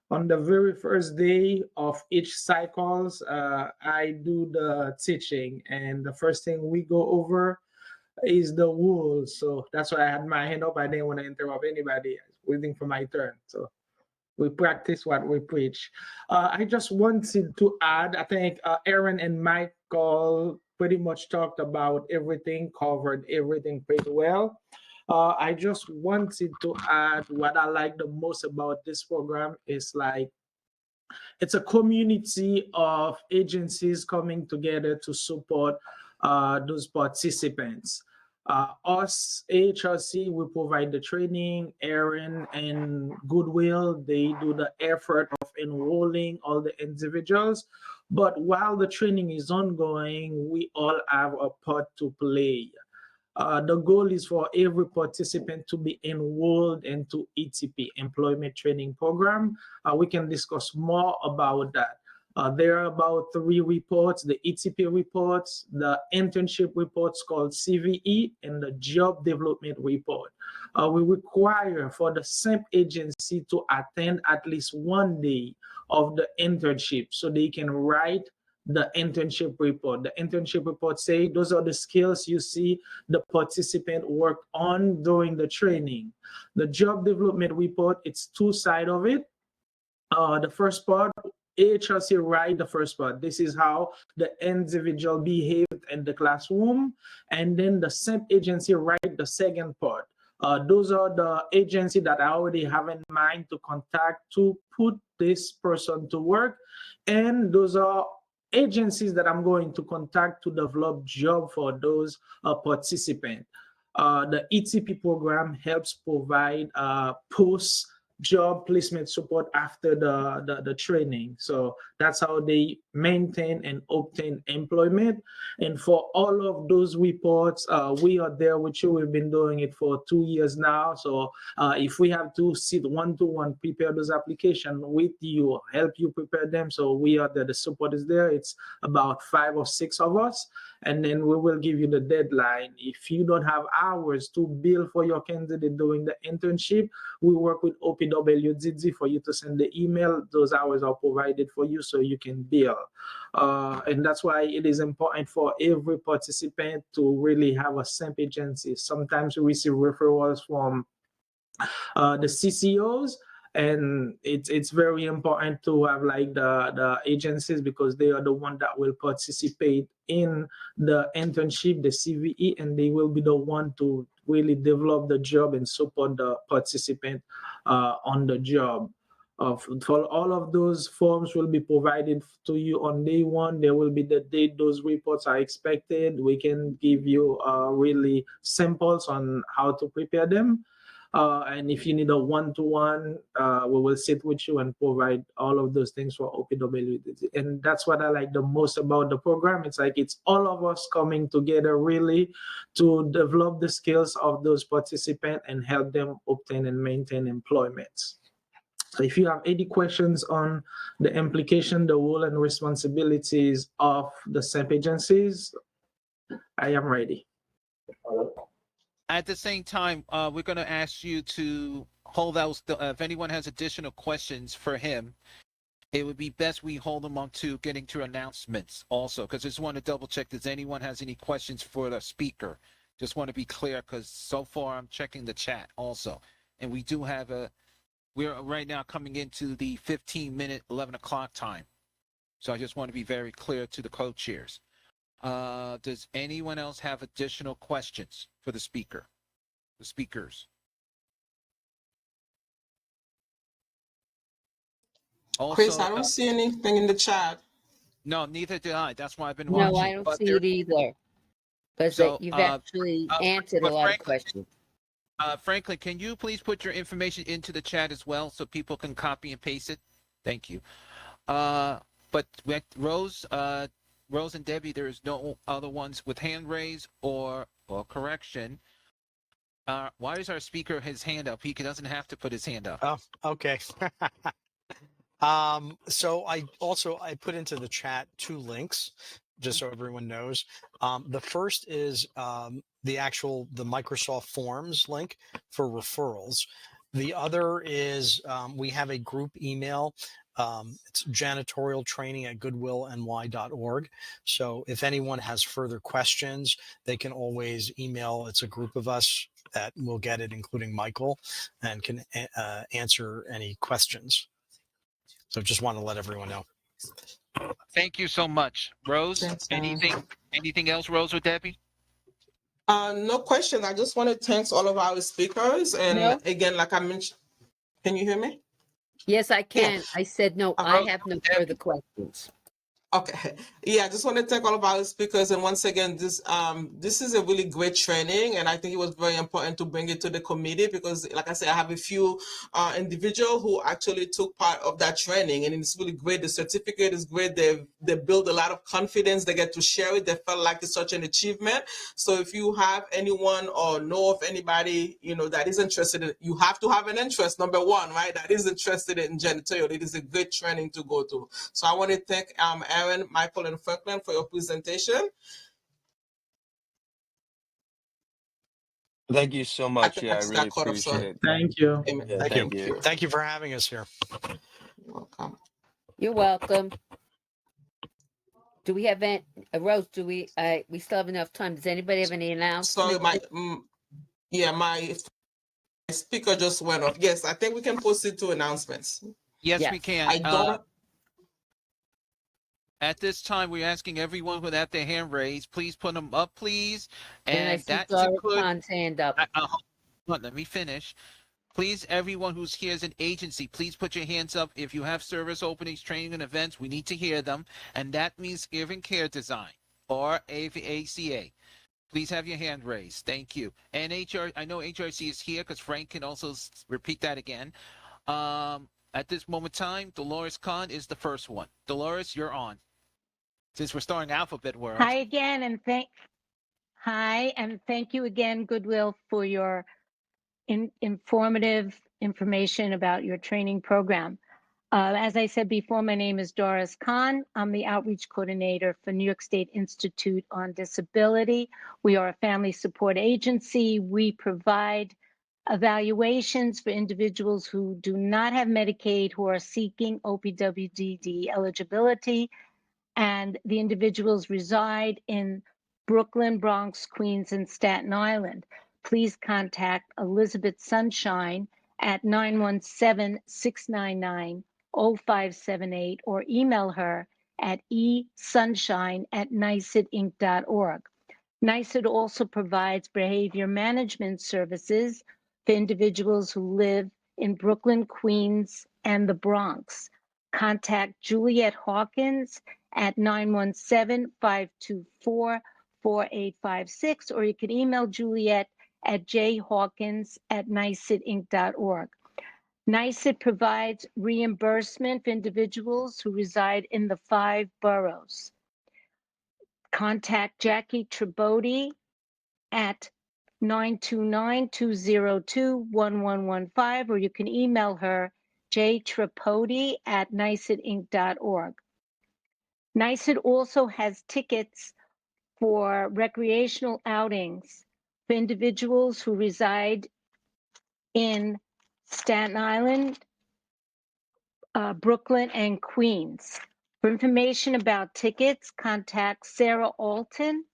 On the very first day of each cycles, I do the teaching, and the first thing we go over is the rules. So that's why I had my hand up. I didn't want to interrupt anybody. I was waiting for my turn. So we practice what we preach. I just wanted to add, I think Aaron and Michael pretty much talked about everything, covered everything pretty well. I just wanted to add what I like the most about this program is like, it's a community of agencies coming together to support those participants. Us, AHRC, we provide the training. Aaron and Goodwill, they do the effort of enrolling all the individuals. But while the training is ongoing, we all have a part to play. The goal is for every participant to be enrolled into ETP, Employment Training Program. We can discuss more about that. There are about 3 reports: the ETP reports, the internship reports called CVE, and the job development report. We require for the SEMP agency to attend at least 1 day of the internship so they can write the internship report. The internship report say those are the skills you see the participant work on during the training. The job development report, it's 2 sides of it. The first part, AHRC write the first part. This is how the individual behaved in the classroom. And then the SEMP agency write the second part. Those are the agency that I already have in mind to contact to put this person to work. And those are agencies that I'm going to contact to develop job for those participants. The ETP program helps provide post job placement support after the training. So that's how they maintain and obtain employment. And for all of those reports, we are there with you. We've been doing it for 2 years now. So if we have to sit one-to-one, prepare those applications with you, help you prepare them. So we are there. The support is there. It's about 5 or 6 of us. And then we will give you the deadline. If you don't have hours to bill for your candidate during the internship, we work with OPWDD for you to send the email. Those hours are provided for you so you can bill. And that's why it is important for every participant to really have a SEMP agency. Sometimes we receive referrals from the CCOs, and it's very important to have like the agencies, because they are the one that will participate in the internship, the CVE, and they will be the one to really develop the job and support the participant on the job. For all of those forms will be provided to you on day one. There will be the date those reports are expected. We can give you really samples on how to prepare them. And if you need a one-to-one, we will sit with you and provide all of those things for OPWDD. And that's what I like the most about the program. It's like it's all of us coming together really to develop the skills of those participants and help them obtain and maintain employment. So if you have any questions on the implication, the role and responsibilities of the SEMP agencies, I am ready. At the same time, we're going to ask you to hold out. If anyone has additional questions for him, it would be best we hold them on to getting to announcements also, because I just want to double check. Does anyone has any questions for the speaker? Just want to be clear, because so far I'm checking the chat also. And we do have we're right now coming into the 15-minute, 11 o'clock time. So I just want to be very clear to the co-chairs. Does anyone else have additional questions for the speakers? Also, Chris, I don't see anything in the chat. No, neither do I. That's why I've been watching. No, I don't see it either. Because So, you've actually answered a lot of questions. Franklin, can you please put your information into the chat as well so people can copy and paste it? Thank you. But with Rose and Debbie, there is no other ones with hand raised or correction. Why is our speaker his hand up? He doesn't have to put his hand up. Oh, okay. So I put into the chat 2 links, just so everyone knows. The first is the Microsoft Forms link for referrals. The other is we have a group email. It's janitorialtraining@goodwillny.org. So if anyone has further questions, they can always email. It's a group of us that will get it, including Michael, and can answer any questions. So just want to let everyone know. Thank you so much. Rose, Thanks, anything else, Rose or Debbie? No question. I just want to thank all of our speakers. And No. again, like I mentioned, can you hear me? Yes, I can. I said, no, I Rose, have no Debbie. further questions. Okay. Yeah, I just want to thank all of our speakers. And once again, this is a really great training. And I think it was very important to bring it to the committee because, like I said, I have a few individuals who actually took part of that training. And it's really great. The certificate is great. They build a lot of confidence. They get to share it. They felt like it's such an achievement. So if you have anyone or know of anybody, that is interested in, you have to have an interest, number one, right? That is interested in janitorial. It is a great training to go to. So I want to thank Aaron, Michael, and Franklin for your presentation. Thank you so much. think Yeah, I I just really got caught up, appreciate sorry. it. Thank you. Amen. Yeah, Thank thank you. you. Thank you for having us here. You're welcome. You're welcome. Do we have any, Rose, we still have enough time. Does anybody have any announcements? Sorry, my speaker just went off. Yes, I think we can proceed to announcements. Yes, Yes. we can. I don't. At this time, we're asking everyone who have their hand raised, please put them up, please. And I And see that's Doris include. Khan's hand up. Hold on, let me finish. Please, everyone who's here as an agency, please put your hands up. If you have service openings, training, and events, we need to hear them. And that means Giving Care Design or ACA. Please have your hand raised. Thank you. And I know HRC is here because Frank can also repeat that again. At this moment in time, Dolores Kahn is the first one. Dolores, you're on. Since we're starting Alphabet World. Hi again, and thank you again, Goodwill, for your informative information about your training program. As I said before, my name is Doris Kahn. I'm the outreach coordinator for New York State Institute on Disability. We are a family support agency. We provide evaluations for individuals who do not have Medicaid, who are seeking OPWDD eligibility, and the individuals reside in Brooklyn, Bronx, Queens, and Staten Island. Please contact Elizabeth Sunshine at 917-699-0578 or email her at esunshine@nicidinc.org. NICID also provides behavior management services for individuals who live in Brooklyn, Queens, and the Bronx. Contact Juliet Hawkins at 917-524-4856, or you can email Juliet at jhawkins@nicidinc.org. NICID provides reimbursement for individuals who reside in the 5 boroughs. Contact Jackie Tribodi at 929-202-1115, or you can email her jtripodi@nicidinc.org. NICID also has tickets for recreational outings for individuals who reside in Staten Island, Brooklyn, and Queens. For information about tickets, contact Sarah Alton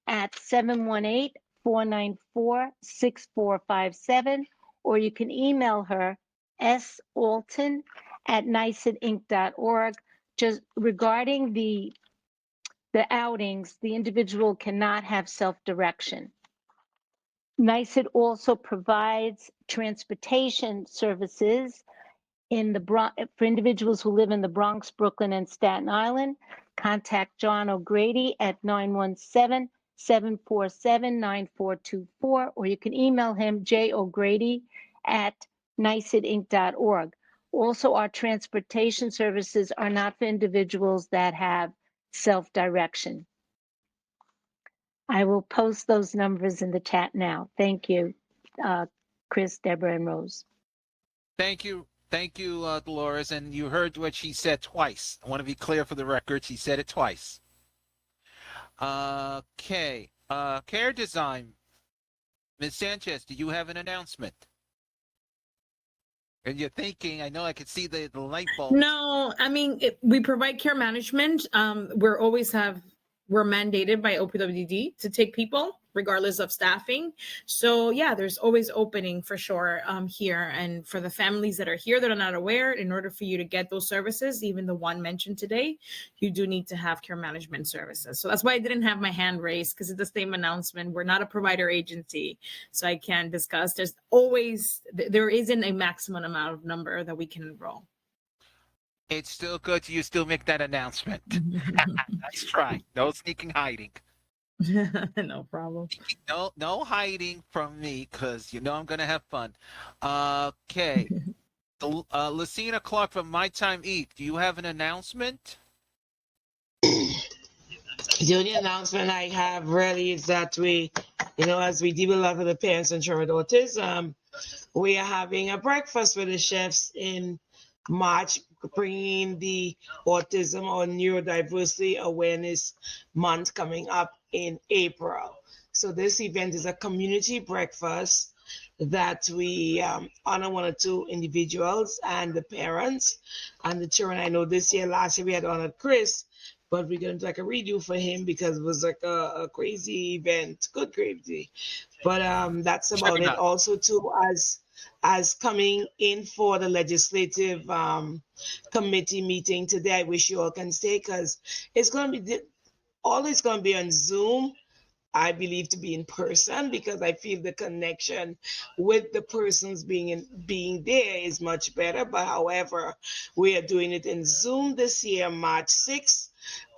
at 718-494-6457, or you can email her salton@nicidinc.org. Just regarding the outings, the individual cannot have self-direction. NICID also provides transportation services for individuals who live in the Bronx, Brooklyn, and Staten Island. Contact John O'Grady at 917-747-9424, or you can email him jogrady@nicidinc.org. Also, our transportation services are not for individuals that have self-direction. I will post those numbers in the chat now. Thank you, Chris, Deborah, and Rose. Thank you. Thank you, Dolores. And you heard what she said twice. I want to be clear for the record. She said it twice. Okay. Care Design. Ms. Sanchez, do you have an announcement? And you're thinking, I know I could see the light bulb. No, I mean, we provide care management. We're mandated by OPWDD to take people regardless of staffing. So yeah, there's always opening for sure here. And for the families that are here that are not aware, in order for you to get those services, even the one mentioned today, you do need to have care management services. So that's why I didn't have my hand raised, because it's the same announcement. We're not a provider agency, so I can't discuss. There isn't a maximum amount of number that we can enroll. It's still good you still make that announcement. Nice try. No sneaking hiding. No problem. No hiding from me, because you know I'm going to have fun. Okay. Lucina Clark from My Time Eat, do you have an announcement? The only announcement I have really is that we, as we develop with the parents and children with autism, we are having a breakfast with the chefs in March, bringing the Autism or Neurodiversity Awareness Month coming up in April. So this event is a community breakfast that we honor one or two individuals and the parents and the children. I know last year we had honored Chris, but we're going to do like a redo for him because it was like a crazy event, good crazy. But that's about it. Also too, as coming in for the legislative committee meeting today, I wish you all can stay, because it's going to be always going to be on Zoom. I believe to be in person, because I feel the connection with the persons being there is much better. But however, we are doing it in Zoom this year, March 6th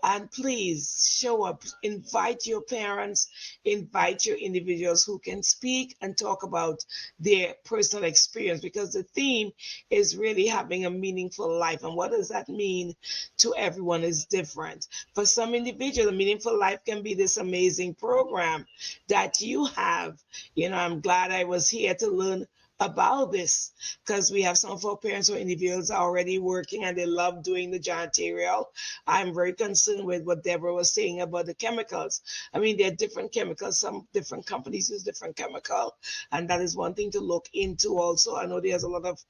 And please show up, invite your parents, invite your individuals who can speak and talk about their personal experience, because the theme is really having a meaningful life. And what does that mean to everyone is different. For some individuals, a meaningful life can be this amazing program that you have. I'm glad I was here to learn about this, because we have some of our parents or individuals are already working and they love doing the janitorial. I'm very concerned with what Deborah was saying about the chemicals. I mean, there are different chemicals. Some different companies use different chemical, and that is one thing to look into also. I know there's a lot of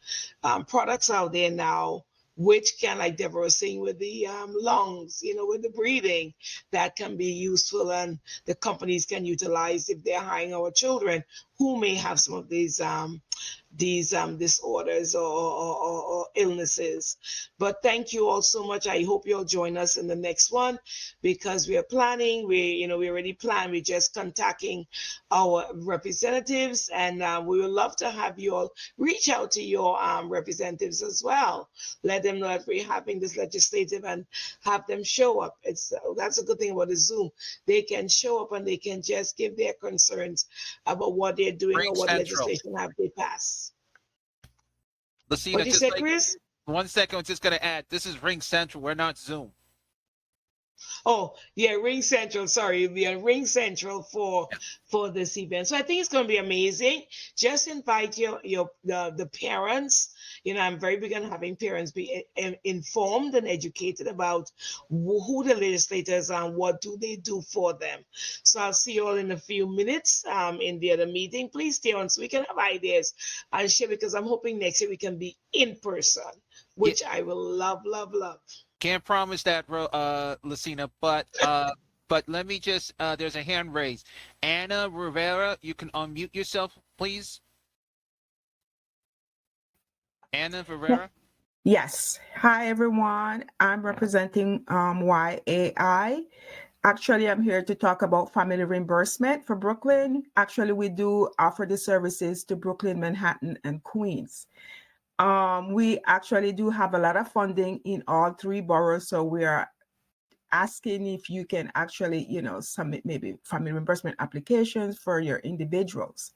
products out there now which can, like Deborah was saying, with the lungs, with the breathing, that can be useful, and the companies can utilize if they're hiring our children who may have some of these disorders or illnesses. But thank you all so much. I hope you'll join us in the next one, because we are planning. We already planned. We're just contacting our representatives, and we would love to have you all reach out to your representatives as well. Let them know that we're having this legislative and have them show up. That's a good thing about the Zoom. They can show up and they can just give their concerns about what they're doing Ring or what Central. legislation have they passed. Lucina, What did you say, Chris? 1 second, I'm just going to add, this is Ring Central. We're not Zoom. Oh, yeah, Ring Central. Sorry, we are Ring Central for this event. So I think it's going to be amazing. Just invite the parents. I'm very big on having parents be informed and educated about who the legislators are and what do they do for them. So I'll see you all in a few minutes in the other meeting. Please stay on so we can have ideas and share, because I'm hoping next year we can be in person, which I will love, love, love. Can't promise that, Lucina, but let me just, there's a hand raised. Anna Rivera, you can unmute yourself, please. Anna Rivera? Yes. Hi, everyone. I'm representing YAI. Actually, I'm here to talk about family reimbursement for Brooklyn. Actually, we do offer the services to Brooklyn, Manhattan, and Queens. We actually do have a lot of funding in all three boroughs, so we are asking if you can actually, submit maybe family reimbursement applications for your individuals.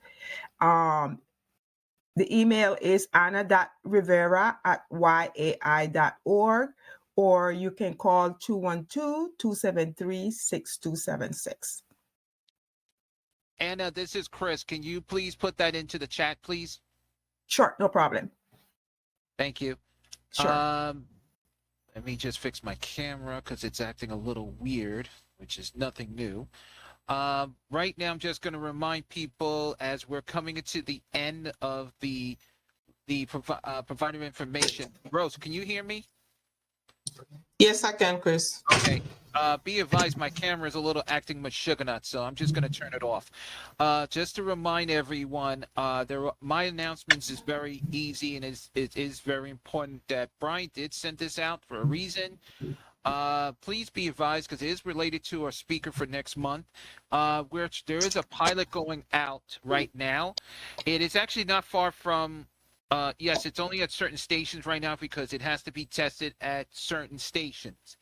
The email is anna.rivera@yai.org, or you can call 212-273-6276. Anna, this is Chris. Can you please put that into the chat, please? Sure, no problem. Thank you. Sure. Let me just fix my camera because it's acting a little weird, which is nothing new. Right now, I'm just going to remind people as we're coming into the end of the provider information. Rose, can you hear me? Yes, I can, Chris. Okay. Be advised, my camera is a little acting mashugganut, so I'm just going to turn it off. Just to remind everyone, my announcements is very easy, and it is very important that Brian did send this out for a reason. Please be advised, because it is related to our speaker for next month, where there is a pilot going out right now. It is actually not far from, yes, it's only at certain stations right now because it has to be tested at certain stations.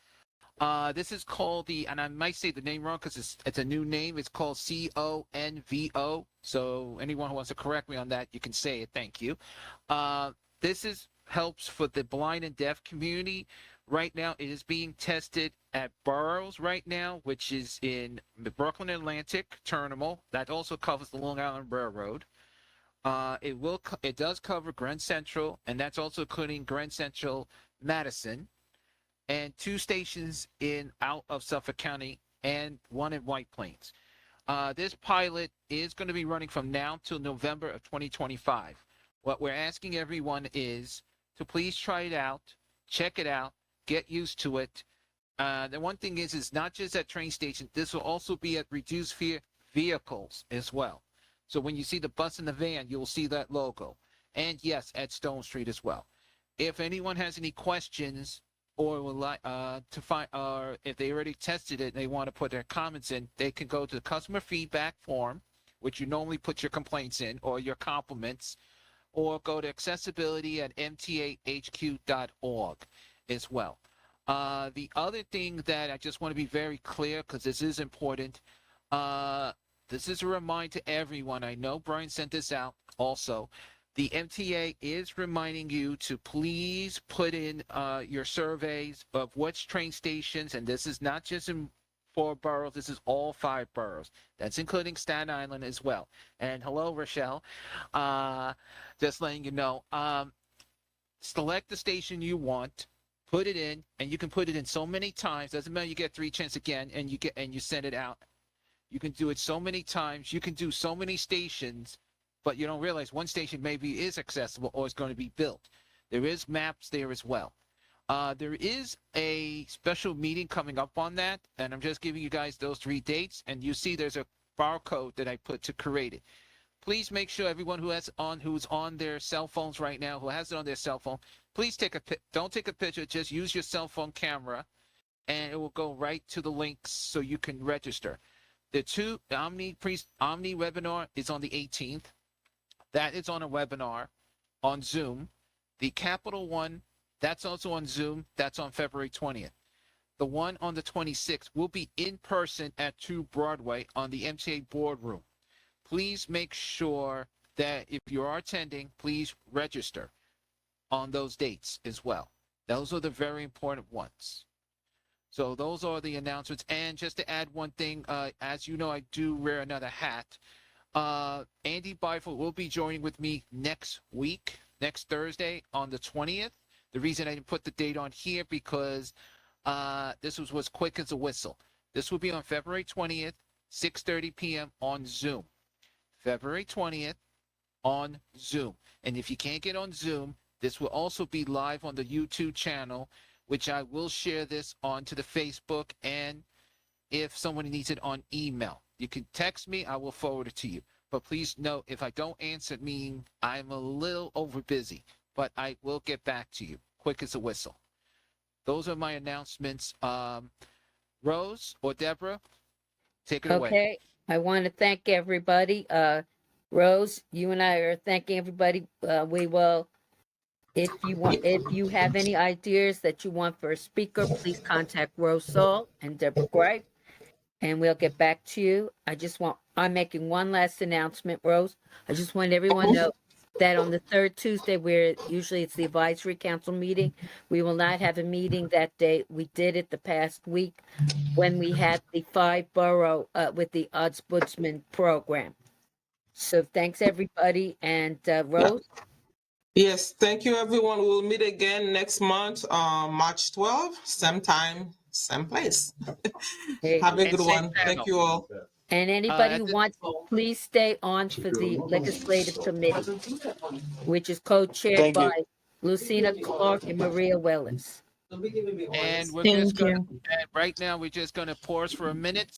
This is called and I might say the name wrong because it's a new name. It's called CONVO. So anyone who wants to correct me on that, you can say it. Thank you. This helps for the blind and deaf community. Right now, it is being tested at boroughs right now, which is in the Brooklyn Atlantic Terminal. That also covers the Long Island Railroad. It does cover Grand Central, and that's also including Grand Central Madison, and 2 stations out of Suffolk County and 1 in White Plains. This pilot is going to be running from now till November of 2025. What we're asking everyone is to please try it out, check it out, get used to it. The one thing is not just at train stations. This will also be at reduced fare vehicles as well. So when you see the bus and the van, you'll see that logo. And yes, at Stone Street as well. If anyone has any questions or would like to find, or if they already tested it and they want to put their comments in, they can go to the customer feedback form, which you normally put your complaints in or your compliments, or go to accessibility@mtahq.org as well. The other thing that I just want to be very clear, because this is important, this is a reminder to everyone. I know Brian sent this out also. The MTA is reminding you to please put in your surveys of which train stations, and this is not just in 4 boroughs, this is all 5 boroughs. That's including Staten Island as well. And hello, Rochelle. Just letting you know. Select the station you want, put it in, and you can put it in so many times. Doesn't matter, you get 3 chances again, and you send it out. You can do it so many times. You can do so many stations, but you don't realize one station maybe is accessible or is going to be built. There is maps there as well. There is a special meeting coming up on that, and I'm just giving you guys those 3 dates, and you see there's a barcode that I put to create it. Please make sure everyone who's on their cell phones right now, who has it on their cell phone, please don't take a picture, just use your cell phone camera, and it will go right to the links so you can register. The Omni webinar is on the 18th. That is on a webinar on Zoom. The Capital one, that's also on Zoom. That's on February 20th. The one on the 26th will be in person at 2 Broadway on the MTA boardroom. Please make sure that if you are attending, please register on those dates as well. Those are the very important ones. So those are the announcements. And just to add one thing, as you know, I do wear another hat. Andy Beifel will be joining with me next week, next Thursday on the 20th. The reason I didn't put the date on here because this was quick as a whistle. This will be on February 20th, 6:30 p.m. on Zoom. February 20th on Zoom. And if you can't get on Zoom, this will also be live on the YouTube channel, which I will share this onto the Facebook, and if someone needs it on email. You can text me, I will forward it to you. But please note, if I don't answer, meaning I'm a little over busy, but I will get back to you, quick as a whistle. Those are my announcements. Rose or Deborah, take it away. Okay, I want to thank everybody. Rose, you and I are thanking everybody. We will, if you have any ideas that you want for a speaker, please contact Rose Saul and Deborah Gripe, and we'll get back to you. I'm making one last announcement, Rose. I just want everyone to know that on the 3rd Tuesday, where usually it's the advisory council meeting, we will not have a meeting that day. We did it the past week when we had the 5 borough with the Ombudsman program. So thanks everybody, and Rose. Yes, thank you, everyone. We'll meet again next month, March 12th, same time, same place. Okay. Have a And good same one. channel. Thank you all. And anybody who wants, please stay on for the legislative committee, which is co-chaired Thank you. by Lucina Clark and Maria Willis. And we're Thank just going you. to, right now, we're just going to pause for a minute